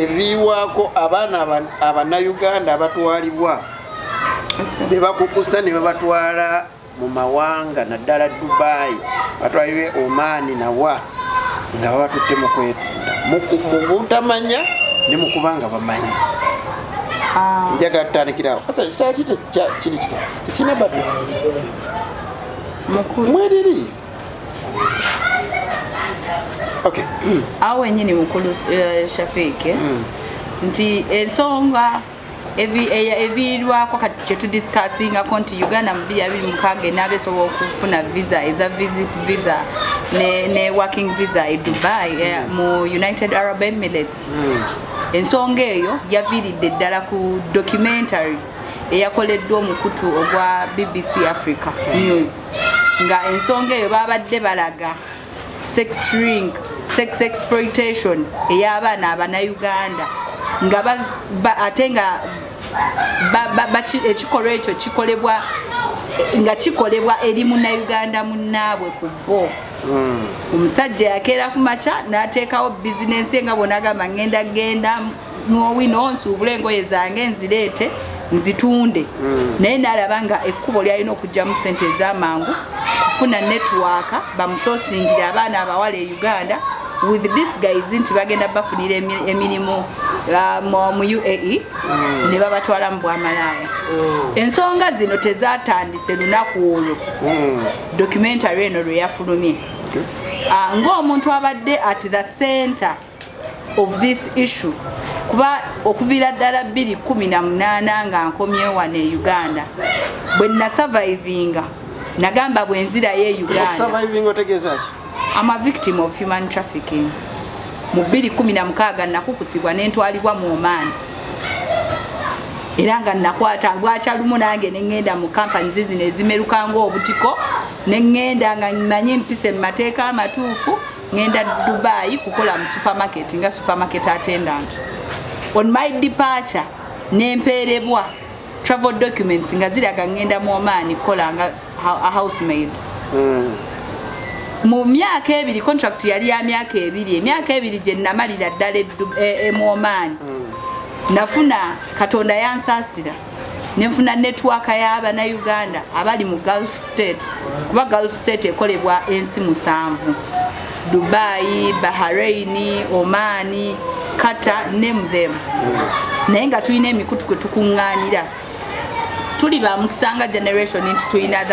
eviwako abaana abannayuganda abatwalibwa bebakukusa ne babatwala mu mawanga naddala Dubai batwalibwe Oman nawa nga babatutte mu kwetunda mu butamanya ne mu kubanga bamanyi njaga tutandikirawo asa kiri kikina batu mweriri okay awe nyini mukulu Shafike nti ensonga evirwa kwa kati discussinga konti Uganda mbili abiri mukage nabesobola okufuna visa eza visit visa ne working visa e Dubai mu United Arab Emirates ensonga eyo yaviridde ddala ku documentary eyakoleddwa omukutu ogwa BBC Africa News nga ensonga eyo babadde balaga sex exploitation ey'abaana abannayuganda nga ate nga ekikolwa ekyo kikolebwa eri munnayuganda munnaabwe ku bo omusajja yakeera ku makya n'ateekawo bizinensi nga bw'onagamba ngenda n'owino nsuubule engoye zange nzireete nzitunde naye n'alaba nga ekkubo lyalina okugyamu ssente ez'amangu kufuna netiwaaka bamusoosingira abaana abawala e Uganda with this guys nti bagenda bafunira emirimu mu UAE ne babatwala mu bwamalaaya ensonga zino tezatandise lunaku olwo documentary eno lwe yafulumye ng'omuntu abadde at the center of this issue kuba okuviira ddala 2018 nga nkomyewo wano e Uganda bwe nasurvivinga nagamba bwe nzirayo e Uganda I'm a victim of human trafficking. Mu 2016 nakukusibwa n'entwalibwa mu Oman. Era nga nakwata bwakyalumu nange ne ngenda mu companies zino ezimeruka ng'obutiko ne ngenda nga mmanyi mpise mu mateeka amatuufu ngenda Dubai kukola mu supermarket nga supermarket attendant. On my departure nempeerebwa travel documents nga ziraga ngenda mu Oman kukola nga a housemaid. Mu myaka ebiri contract yali ya myaka ebiri emyaka ebiri gye namalira ddala mu Oman nafuna Katonda yansaasira nenfuna network y'Abannayuganda abali mu Gulf State kuba Gulf State ekolebwa ensi 7 Dubai, Bahrain, Oman, Qatar, name them naye nga tulina emikutu kwe tukuŋŋaanira tuli ba mukisanga generation nti tulina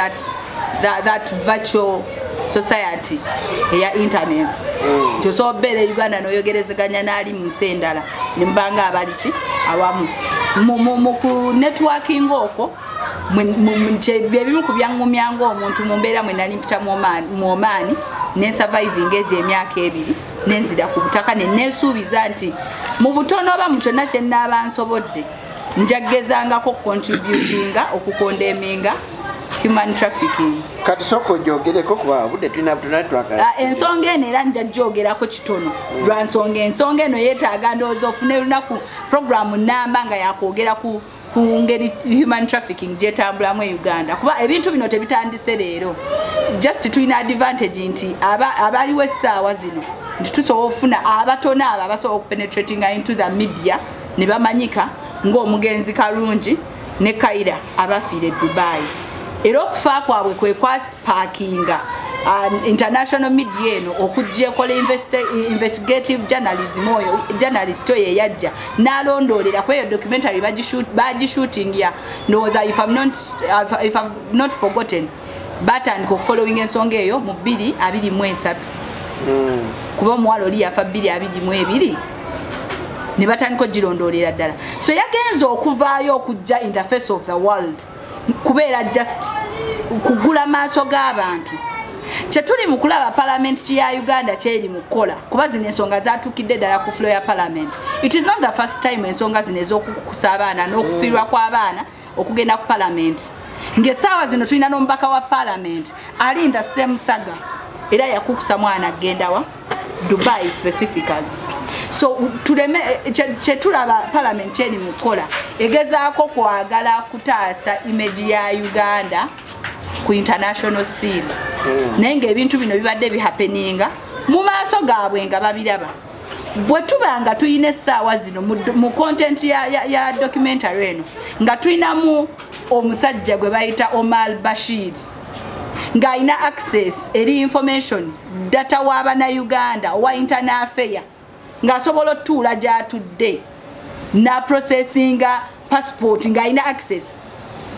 that virtual society eya internet tosobere Uganda noyogerezeganya nali mu sendala nimbanga abaliki awamu mu ku networking okwo ebimu ku byangumyango omuntu mumbeera mwe nali mpita mu Oman ne surviving age emyaka ebiri nenzira ku butaka ne nesuubiza nti mu butono oba mu kyonna kye nnaaba nsobodde njagezangako contributinga okukondeminga human trafficking. Kati soko jogereko kuba budde tulina twagala. Ensonga eno era njagyogerako kitono. Lwa ensonga eno yeetaaga ndowooza ofune lunaku programu nnamba nga yakwogera ku ngeri human trafficking gyetambulamu e Uganda. Kuba ebintu bino tebitandise leero. Just tulina advantage nti abaliwo essaawa zino nti tusobola ofuna abatono abo abasobola okupenetrating into the media ne bamanyika ng'omugenzi Kalungi ne Kaira abafiire Dubai. Era okufa kwabwe kwe kwasparkinga international media eno okujja ekola investigative journalism oyo journalist oyo yajja nalondoolera kweyo documentary bagishootingia ndowooza if I'm not forgotten batandika okufollowing ensonga eyo mu 2023 kuba omuwala oli yafa 2022 ne batandika ogirondolera ddala so yagenza okuvaayo okujja in the face of the world kubeera just kugula maaso g'abantu kyetuli mu kulaba parliament ya Uganda kyeri mu kukola kuba zino ensonga zatuukidde ddala ku floor ya parliament. It is not the first time ensonga zino ez'okukusa abaana n'okufiirwa kw'abaana okugenda ku parliament ng'essaawa zino tulina n'omubaka wa parliament alinda Ssemusaga era yakukusa mwana agenda wa Dubai specifically. So tuleme chetulaba parliament cheni mukola egezaako kwagala kutaasa image ya Uganda ku international scene. Nenge ebintu bino bibadde bihappeninga mu maaso gaabwe nga babiraba bwe tubanga tuyina essaawa zino mu content ya documentary eno nga tuyinamu omusajja gwe bayita Omar Bashir ng'alina access eri information data w'Abannayuganda owa internal affair ng'asobola otuula gy'atudde na processinga passport ng'alina access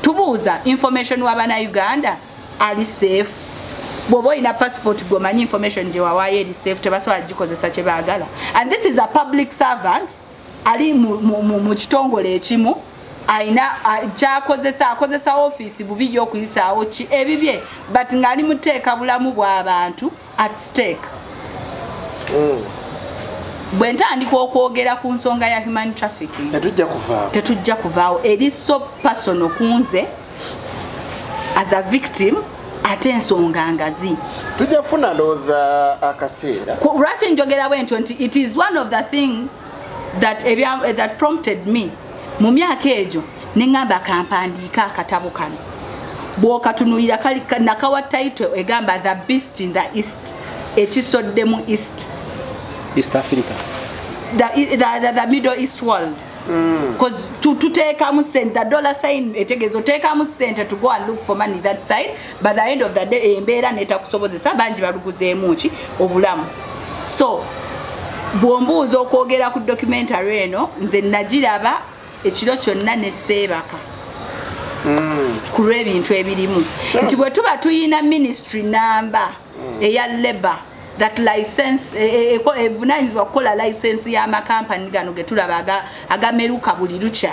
tubuuza information w'Abannayuganda ali safe bw'oba olina passport gwomanyi information gye wawaayo eri safe tebasobola gikozesa kye baagala and this is a public servant ali mu kitongole ekimu aina akozesa office bubi y'okuyisaawo ki ebibye but ng'ali muteeka bulamu bw'abantu at stake bwe ntandika okwogera ku nsonga ya human trafficking tetujja kuvaawo eri so personal kunze as a victim ate ensonga ngazi tujja kufuna ndowooza akaseera lwaki njogera bwentyo nti it is one of the things that prompted me mu myaka egyo ne ngamba kampandiika akatabo kano bw'okatunulira nakawa title egamba the beast in the east ekisodde mu East Africa the Middle East world because to take send the dollar sign etegezo take sente to go and look for money that side by the end of the day embeera netakusobozesa bangi baluguzeemu ki obulamu so bwombuuza okwogera ku documentary eno nze nagiraba ekiro kyonna ne seebaka ku lw'ebintu ebirimu nti bwe tuba tuyina ministry number eya labor that license evunanyizibwa kukola license y'amakampani gano ge tulaba agameruka buli lukya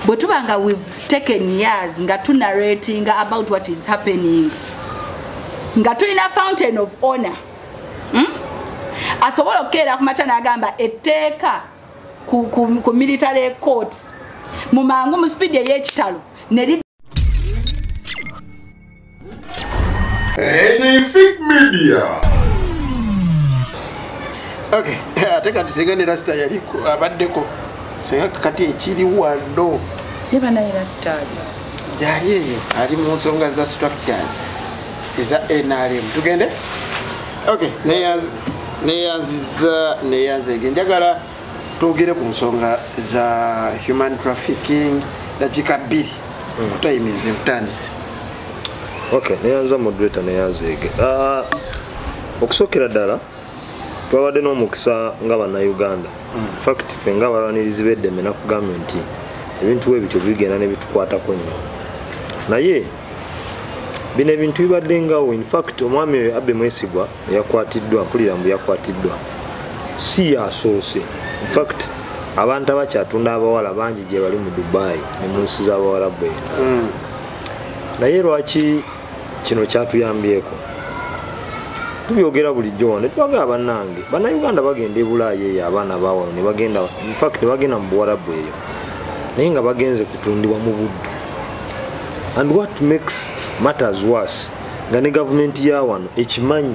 bwe tuba nga we've taken years nga tunarrating about what is happening nga tulina fountain of honor asobola okukeera ku makya n'agamba etteeka ku military court mu mangu mu speed ey'ekitalo ne Enefik Media. Okay, ate kati singa ne Rasta yaliko abaddeko singa kati ekiri wano yeba na Rasta jali eyo ali mu nsonga za structures eza NRM tugende. Okay, neyanze njagala tugere ku nsonga za human trafficking dakika 2 kutayimize mutandise. Okay, neyanza moderator neyanzege. Okusokera ddala twabadde n'omukisa nga bannayuganda. Fact ffe nga balwanirizi b'eddembe na ku gavumenti ebintu ebityo bigenda ne bitukwatako nnyo. Naye bino ebintu bibadde ngawo. In fact omwami Abe Mwesigwa yakwatiddwa mpulira mbu yakwatiddwa si yasoose. In fact abantu abakyatunda abawala bangi gye bali mu Dubai ne mu nsi z'Abawarabu eno. Naye lwaki kino kyatuyambyeko tubyogera bulijjo wano twagala bannange bannayuganda bagenda ebulaayi eyo abaana baawano ne bagenda in fact ne bagenda mu Buwarabu eyo naye nga bagenze kutundibwa mu buddu and what makes matters worse nga ne gavumenti ya wano ekimanyi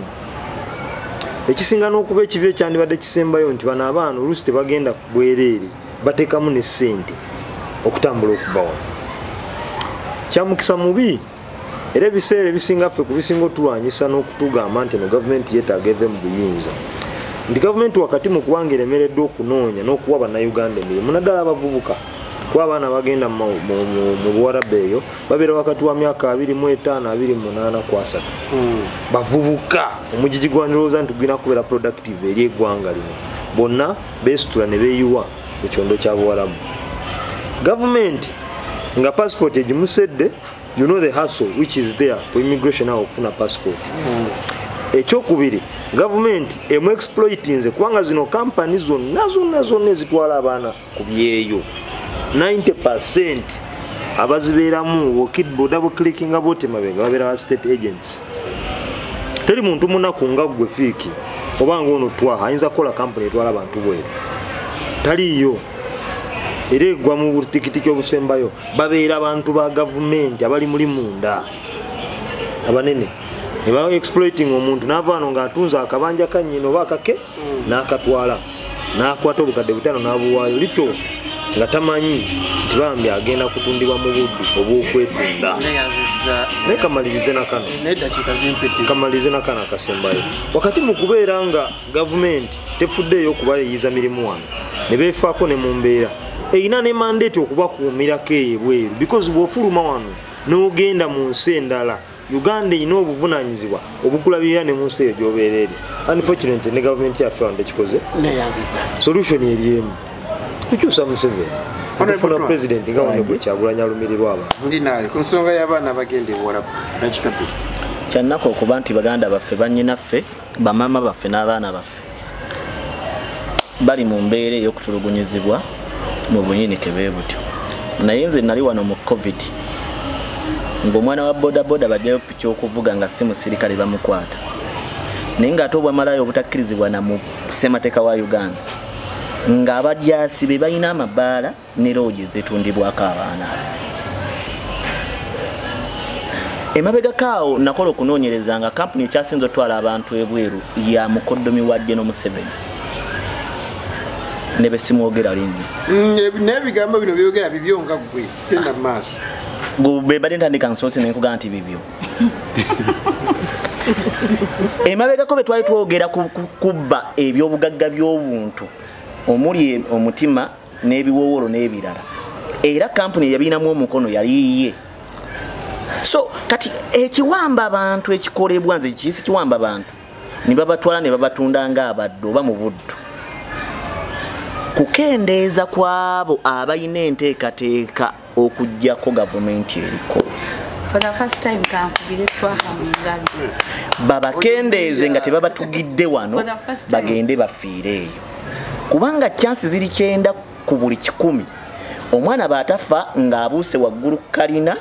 ekisinga n'okuba ekibi ekyandibadde kisembayo nti bano abaana oluusi tebagenda bwereere bateekamu ne ssente okutambula okuva wano kyamukisa mubi era ebiseera ebisinga ffe ku bisinga otulwanyisa n'okutugamba nti no gavumenti yeetaaga eve mu buyinza nti gavumenti wakati mu kubanga eremeredde okunoonya n'okuwa bannayuganda emirimu naddala abavubuka kuba abaana bagenda mu Buwarabu eyo babeera wakati wa myaka 25-28 ku 3 bavubuka omugigi gwandirowooza nti gulina kubeera productive eri eggwanga lino bonna beesitula ne beeyiwa mu kyondo kya Buwarabu gavumenti nga passport egimusedde you know the hassle which is there for immigration awo okufuna passport ekyokubiri gavumenti emu exploitinze kubanga zino kampani zonna ezitwala abaana ku byeyo 90% abazibeeramu double clicking abote mabega babeera state agents teri muntu munaku nga gwe fiiki obanga ono twaha ayinza kukola kampani etwala abantu bweru taliyo era eggwa mu butikitiki obusembayo babeera abantu ba gavumenti abali muli munda abanene ne ba exploiting omuntu n'ava wano ng'atunze akabanja kannyina oba akake n'akatwala n'akwata obukadde butano n'abuwaayo lito nga tamanyi nti bambi agenda kutundibwa mu buddu obw'okwetunda. Naye kamalirize na kano. Kamalirize na kano akasembayo. Wakati mu kubeera nga gavumenti tefuddeeyo okubaleeyiza mirimu wano ne beefaako ne mu mbeera erina ne mandate okubakuumirako ebweru because bw'ofuluma wano n'ogenda mu nsi endala Uganda ina obuvunaanyizibwa obukulabirira ne mu nsi eyo gy'obeera eri. Unfortunately ne gavumenti yaffe wano tekikoze. Solution eri emu. Kukyusa Museveni. Okufuna president nga Honorable Kyagulanyi alumirirwa abantu. Ndi naye ku nsonga y'abaana bagenda ewala nakikapi. Kyannako okuba nti baganda baffe bannyinaffe bamama baffe n'abaana baffe bali mu mbeera ey'okutulugunyizibwa mu bunyinike bwe butyo. Naye nze nali wano mu COVID ng'omwana wa bodaboda bajjayo piki okuvuga nga si musirikale bamukwata naye ng'ate obwamalayo obutakkirizibwa na mu ssemateeka wa Uganda ng'abajaasi be balina amabaala ne loogi zetundibwako abaana. Emabegako awo nakola okunoonyereza nga kampuni ekyasinze otwala abantu ebweru ya mukoddomi wa General Museveni ne besimwogera linnya n'ebigambo bino byogera bibyo nga ggwe genda mu maaso gube bade ntandika nsoose ne nkugaa nti bibyo. Emabegako be twali twogera kubba ebyobugagga by'obuntu omuli omutima n'ebiwoowolo n'ebirala era kampuni yabinamu omukono yaliiye. So kati ekiwamba abantu ekikolebwa nze kiyisi kiwamba abantu ne babatwala ne babatunda ng'abadde oba mu buddu kukendeeza kwabo abalina enteekateeka okujjako gavumenti eriko. For the first time kankubire twahamungabi babakendeeze nga tebabatugidde wano bagende bafiire eyo kubanga chansi ziri 9 ku buli 100 omwana batafa ng'abuuse waggulu kalina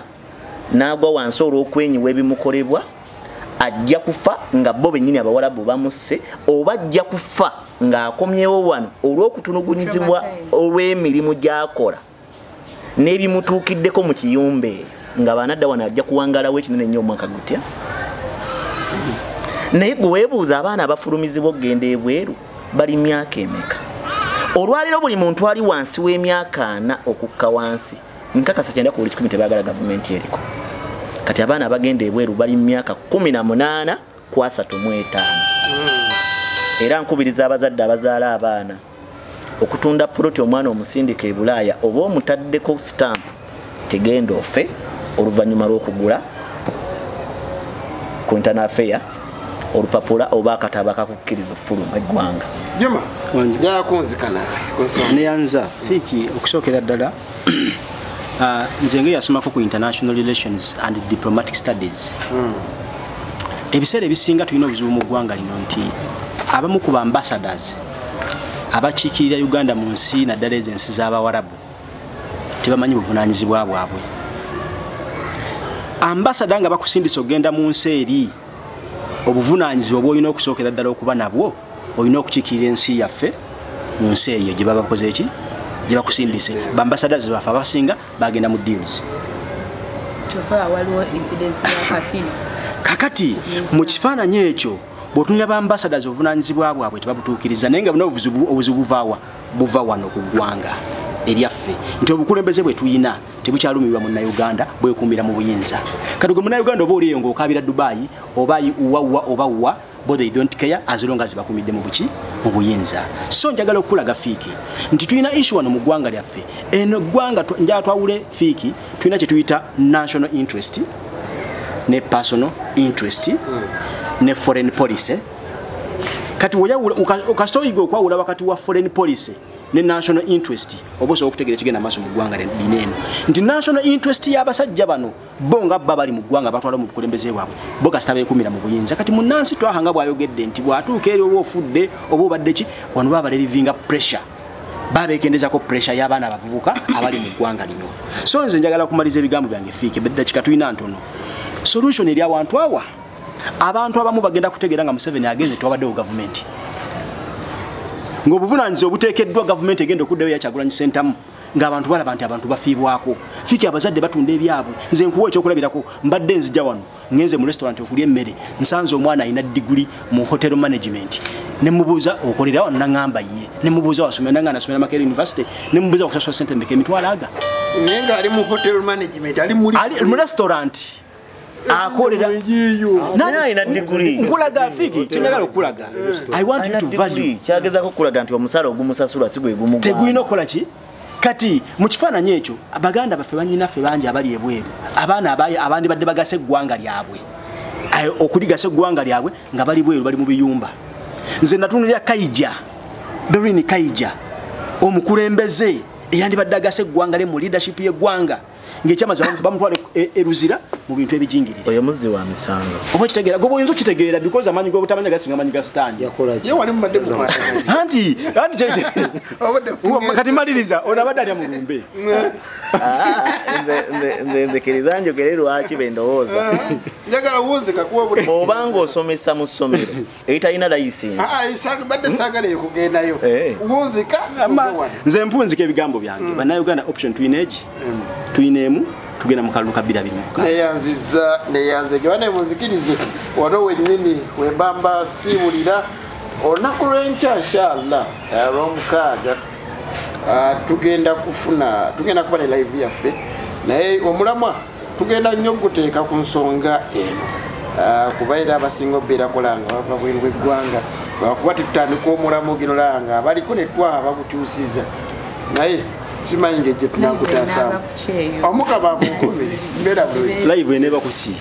n'agwa wansi olw'okwenyiwa ebimukolebwa ajja kufa nga bo bennyini abawalabu bamusse oba ajja kufa ng'akomyewo wano olw'okutunugunyizibwa olw'emirimu gy'akola n'ebimutuukiddeko mu kiyumba eyo nga banadda wano ajja kuwangalawo ekinene nnyo omwaka gutya. Naye gwe weebuuza abaana abafulumizibwa okugenda ebweru bali myaka emeka? Olwaliro buli muntu ali wansi w'emyaka 4 okukka wansi nkakasa kyenda ku buli 10 tebaagala gavumenti eriko. Kati abaana abagenda ebweru bali myaka 18 ku 35. Era nkubiriza abazadde abazaala abaana okutunda puloti omwana omusindika e Bulaaya oba omutaddeko stamp tegenda ofe oluvannyuma lw'okugula ku internal affair olupapula oba akatabo akakukkiriza fuluma eggwanga. Juma jakunzikana neyanza fiki okusookera ddala nze nge yasomako ku international relations and diplomatic studies. Ebiseera ebisinga tulina obuzibu mu ggwanga lino nti abamu ku ambassadors abakiikirira Uganda mu nsi naddala ezensi z'abawarabu tebamanyi buvunaanyizibwa bwabwe. Ambassador nga bakusindisa ogenda mu nsi eri obuvunaanyizibwa bw'olina okusookera ddala okuba nabwo olina okukiikirira ensi yaffe mu nsi eyo gye baba bakoze eki gye bakusindise. Bambassadors baffe abasinga bagenda mu deals. Waliwo incidents ya kasino. Kakati mu kifaananyi ekyo bw'otunira bambassadors obuvunaanyizibwa bwabwe tebabutuukiriza naye nga obuzibu buva wano ku ggwanga eryaffe nti obukulembeze bwe tuyina tebukyalumirwa munnayuganda bwekuumira mu buyinza. Kati gwe munnayuganda oba oliyo ng'okabira Dubai oba uwa bo they don't care as long as bakumidde mu buyinza. So njagala okulaga fiiki nti tuyina issue wano mu ggwanga lyaffe. Eno ggwanga njala twawule fiiki tuyina kye tuyita national interest ne personal interest ne foreign policy. Kati okastoyiga okwawula wakati wa foreign policy ne national interest oboso okutegera kigenda maaso mu ggwanga lineno nti national interest y'abasajja bano bo nga baba bali mu ggwanga batwala mu bukulembeze bwabwe bo kasita beekumira mu buyinza. Kati munnansi twahanga bwayogedde nti bwatuuka eri oba ofudde oba obadde ki wano baba relivinga pressure babeekendezako pressure y'abaana abavubuka abali mu ggwanga lino. So nze njagala kumaliza ebigambo byange fiiki beddakika tulina ntono solution eri awantu awa. Abantu abamu bagenda kutegeera nga Museveni agenze twabaddewo gavumenti ng'obuvunaanyizibwa obuteekeddwa gavumenti egenda okuddayo yakyagulanyi sentamu ng'abantu balaba nti abantu bafiibwako. Fiki abazadde batunda ebyabwe. Nze nkuwa ekyokulabirako mbadde nzija wano ngenze mu restaurant okulya emmere nsanze omwana alina degree mu hotel management nemubuuza okolera wano nangamba ye nemubuuza wasomera nanga nasomera Makerere University nemubuuza okusasula sente mbeke emitwalo aga nenga ali mu hotel management ali mu restaurant akolera nani ina degree nkulaga fiki chenjagala okulaga I want you to value kyageza ko kulaga nti omusala ogumusasula sigwe gumu tegwino kola ki kati mu kifaananyi ekyo abaganda baffe bannyinaffe bangi abali ebweru abaana abandi badde bagase eggwanga lyabwe okuligasa eggwanga lyabwe nga bali bweru bali mu biyumba nze natunulira Kaija Doreen Kaija omukulembeze eyandibadde agase eggwanga lye mu leadership y'eggwanga ng'ekyamaze bamutwala eruzira mu bintu ebijingirire oyo muzi wa misango oba kitegeera gwe oyinza okitegeera because amanyi g'obutamanya gasinga amanyi ga sitaani ye wali mu badde mukwata anti kati maliriza ono abadde alya mulumbe nze kiriza njogere lwaki bendowooza njagala wuunze kakuwa buli bw'obanga osomesa mu ssomero eritalina layisinsi badde saagala ekugendayo wuunzika nze mpunzika ebigambo byange bannayuganda option tuyinemu tugenda mu kalulu ka 2024 neyanze gyewana munzikirize wano wennyini wembamba siibulira olunaku lw'enkya inshallah lw'omukaaga tugenda kuba ne live yaffe naye omulamwa tugenda nnyo okuteeka ku nsonga eno kuba era abasinga obeerako langa bava bweru bw'eggwanga lwakuba tutandika omulamu gino langa abaliko ne twaba bakukyusiza naye simanyi ng'egye tunakutaasaamu omukaba akukumi mbeera bulungi live eneba ku ki